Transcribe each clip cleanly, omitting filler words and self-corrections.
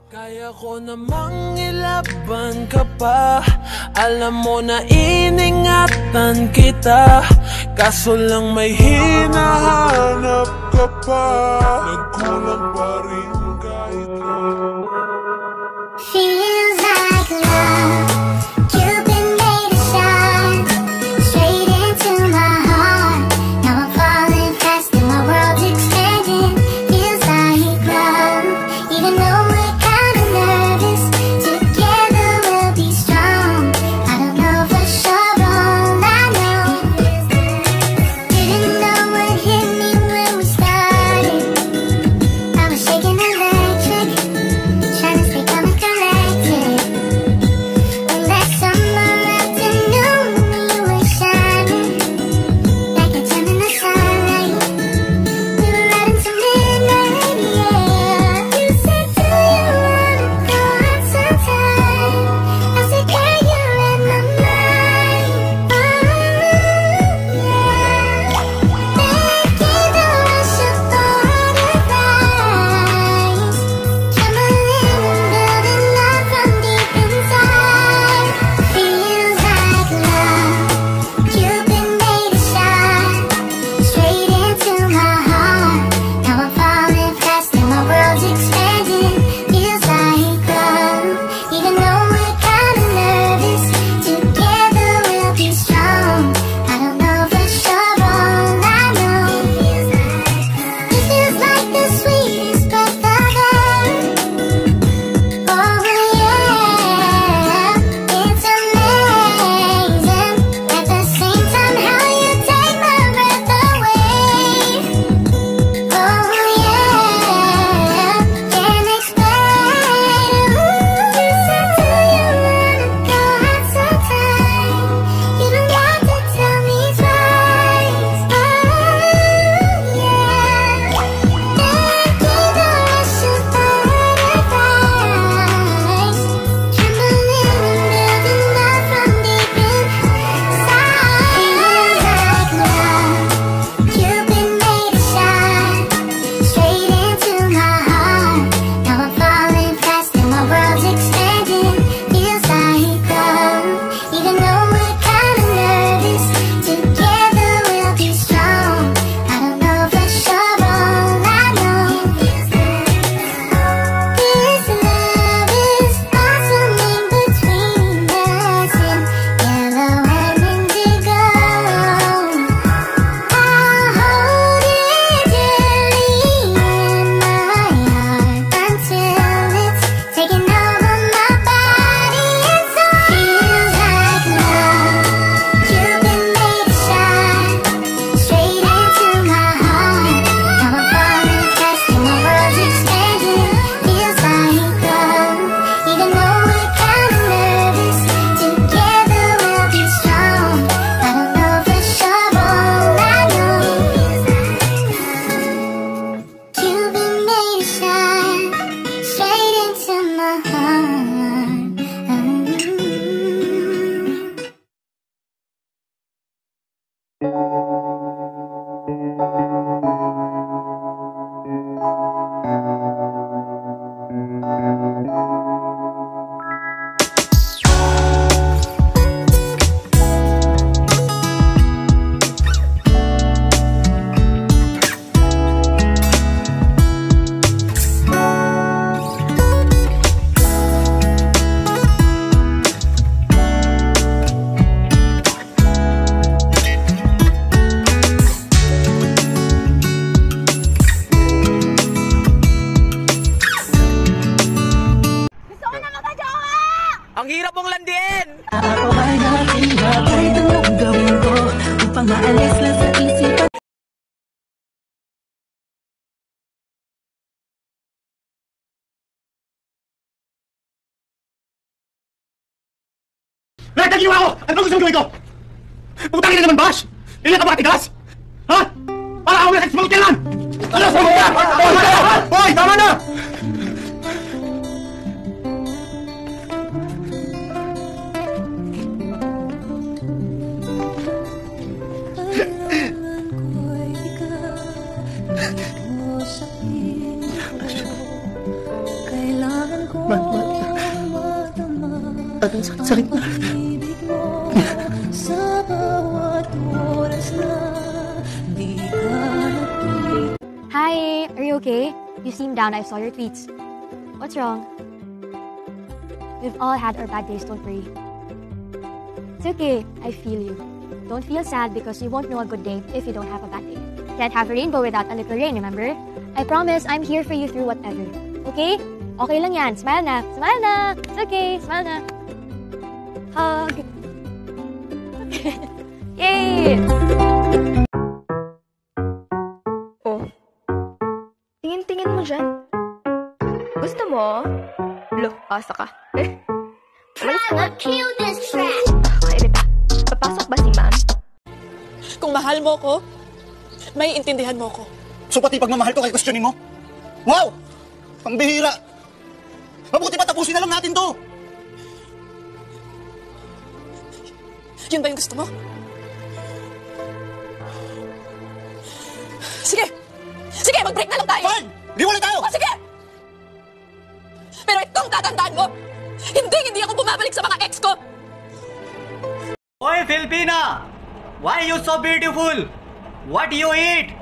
Kaya ko namang ilaban ka pa. Alam mo na iningatan kita, kaso lang may hinahanap ka pa. Nagkulang pa rin kahit na feels like love. Cupid made a shot straight into my heart. Now I'm falling fast and my world's expanding. Feels like love, even though we're kinda nervous. Together we'll be strong. I don't know for sure, all I know didn't know what hit me when we started. I was shaking electric, trying to stay calm and collected. When that summer afternoon you were shining like a gem in the sunlight. We were right into midnight, yeah. You said, do you wanna go out sometime? I said, girl, you read my mind. Oh, yeah. Thinking the rush of butterflies, trembling and building up from deep inside. Feels like love. Cupid made a shot straight into my heart. Now I'm falling fast and my world's expanding. Feels like love, even though we're kinda nervous. Together we'll be strong. I don't know for sure, all I know this feels like the sweetest breath of air. Oh yeah, it's amazing. At the same time, how you take my breath away. Oh yeah, can't explain. You said, do you wanna go out sometime? You don't got to tell me twice. Oh yeah, thinking the rush of butterflies, trembling and building up from deep inside. Feels like love. Cupid made a shot straight into my heart. Now I'm falling fast and my world's expanding. Feels like love, even though we're kinda nervous. Together we'll be strong. I don't know for sure, all I know this love is blossoming between us in yellow and indigo. I'll hold it dearly in my heart until it's taking over my body and soul. Feels like love. Cupid made a shot straight into my heart. Now I'm falling fast and my world's expanding. Feels like love, even though we're kinda nervous. Together we'll be strong. I don't know for sure, all I know Cupid made a shot straight into my heart. Gusto ko na magka-jowa! ang hirap mong landin. Ako ay nakatira, kahit anong gawin ko upang maalis lang sa isipan. Nagtagiwa ako! Ano bang gusto mong gawin ko? Putangin na naman, Bash! Ilan ka ba katigas? Ha? Para ako nag-smoke ka lang! Ano sa mga? Hoy! Tama na! Sakit na. Hi, are you okay? You seem down. I saw your tweets. What's wrong? We've all had our bad days, don't worry. It's okay, I feel you. Don't feel sad because you won't know a good day if you don't have a bad day. Can't have a rainbow without a little rain, remember? I promise I'm here for you through whatever. Okay? Okay lang yan. Smile na. Smile na. It's okay. Smile na. Hug. Yay! Oh. Tingin-tingin mo dyan. Gusto mo? Lo, asa ka. Malis ka na. Kill this track. Kairita. Papasok ba si ma'am? Kung mahal mo ko, may intindihan mo ko. So pati pagmamahal ko kay questionin mo? Wow! Pambihira! Mabuti pa tapusin na lang natin to! Yun ba yung gusto mo? Sige! Sige, mag-break na lang tayo! Fine! Liwalay tayo! O, sige! Pero itong tatandaan mo, hindi ako bumabalik sa mga ex ko! Oi, Filipina! Why are you so beautiful? What do you eat?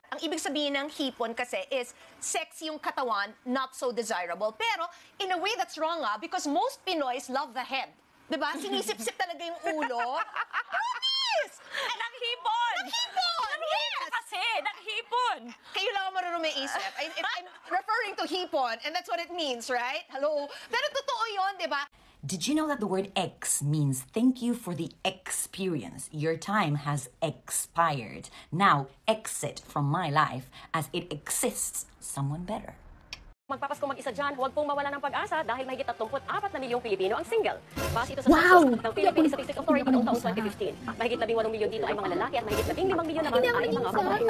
Ang ibig sabihin ng hipon kasi is sexy yung katawan, not so desirable. Pero in a way that's wrong because most Pinoys love the head. Diba? Sinisip-sip talaga yung ulo. Yes! Naghipon! Naghipon! Yes! Kasi, naghipon! Kayo lang ang marunong may isip. I'm referring to hipon and that's what it means, right? Hello? Pero totoo yun, diba? Did you know that the word X means thank you for the experience? Your time has expired. Now, exit from my life as it exists someone better. Magpapasko mag-isa dyan, huwag pong mawala ng pag-asa dahil mahigit 34 na milyong Pilipino ang single. Base ito sa ng Philippine Statistics Authority noong taong 2015. Mahigit 18 milyon dito ay mga lalaki at mahigit 15 milyon naman ay mga babae.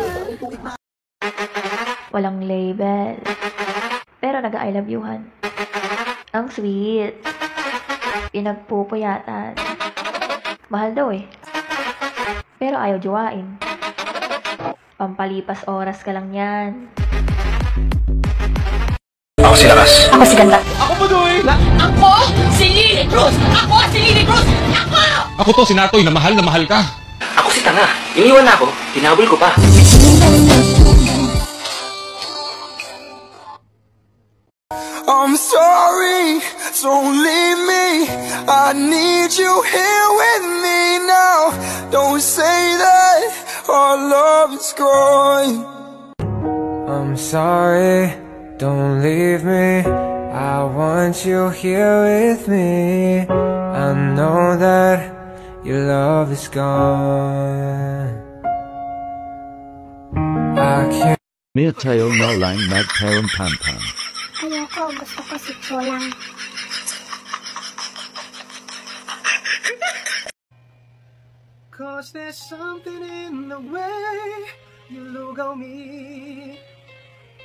Walang label. Pero nag-I love youhan. Ang sweet. Pinagpupuyatan. Mahal daw eh. Pero ayaw jowain. Pampalipas oras ka lang yan. Ako si Lakas. Ako si Ganda. Ako po doy! Ako si Lily Cruz! Ako si Lily Cruz! Ako! Ako to si Natoy na mahal ka. Ako si Tanga. Iniwan na ako. Tinabol ko pa. I'm sorry, don't leave me. I need you here with me now. Don't say that our love is growing. I'm sorry, don't leave me. I want you here with me. I know that your love is gone. I can't. Mir tayo na lang nagparang pampan. Ayoko, gusto ko si Cholang. Cause there's something in the way you look at me.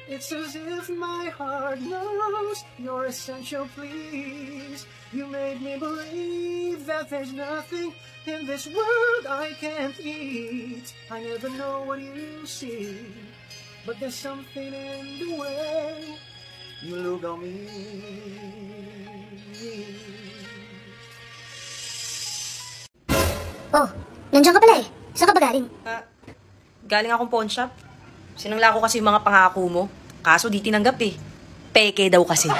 It's as if my heart knows you're essential, please. You made me believe that there's nothing in this world I can't eat. I never know what you see, but there's something in the way you look at me. Oh, nandiyan ka pala eh. Saan ka ba galing? Galing akong pawn shop. Sinangla ko kasi yung mga pangako mo. Kaso di tinanggap eh. Peke daw kasi.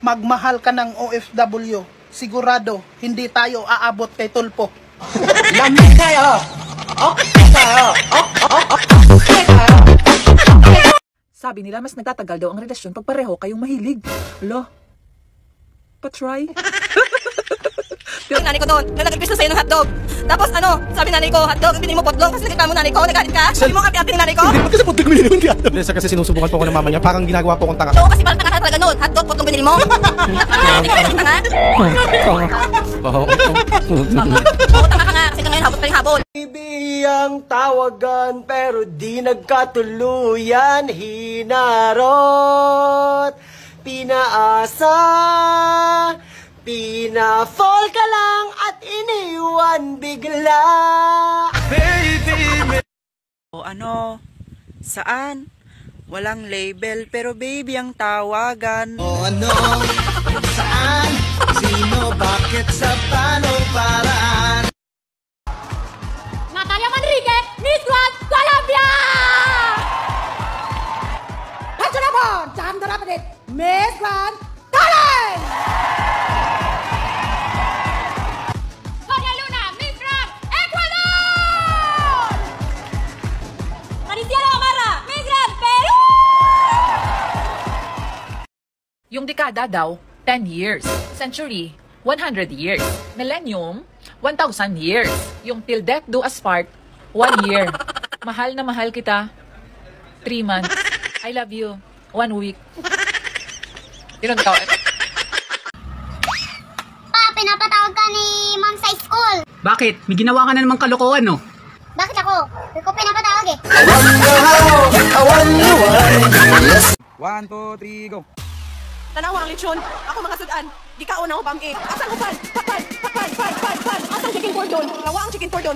Magmahal ka ng OFW. Sigurado, hindi tayo aabot kay Tulpo. Lamig kayo! Okay kayo! Okay kayo! Sabi nila, mas nagtatagal daw ang relasyon pag pareho kayong mahilig. Lo, pa-try. Yung nanay ko doon, na nag-request sa'yo ng hotdog. Tapos ano, sabi nanay ko, hotdog, pinili mo potlong, kasi nakita mo nanay ko, nagalit ka? Sabi mo kapi-api ng nanay ko? Hindi, kasi potlong binili mo kaya. Kasi sinusubukan po ko ng mama niya, parang ginagawa po kong tanga. Oo, kasi parang tanga ka talaga noon, hotdog, potlong binili mo. Hindi ka rin tanga? Oo, tanga ka nga, kasi ngayon habot pa rin habol. Ibiyang tawagan pero di nagkatuluyan, hinarot, pinaasa, pina-fall ka lang at iniwan bigla. Baby, Ano? Saan? Walang label pero baby ang tawagan. Ano? Saan? Sino? Bakit? Sa paano? Paraan? Natalia Manrique, Miss Grand Colombia! At na po, jam na rapid, Miss Grand Thailand! Sonia Luna, Miss Grand Ecuador! Mariciela Gamarra, Miss Grand Peru! Yung dekada daw, 10 years. Century, 100 years. Millennium, 1,000 years. Yung till death do us part, 1 year. Mahal na mahal kita, 3 months. I love you, 1 week. Ilang taon? Pa, pinapatawag ka ni ma'am sa school. Bakit? May ginawa ka na namang kalokohan, no? Bakit ako? Hindi ko pinapatawag eh. 1, 2, 3, go. Tanawang lechon, ako mga sudan. Di ka una ko bam eh. Asang upan, papan. Asang chicken cordon, lawang chicken cordon.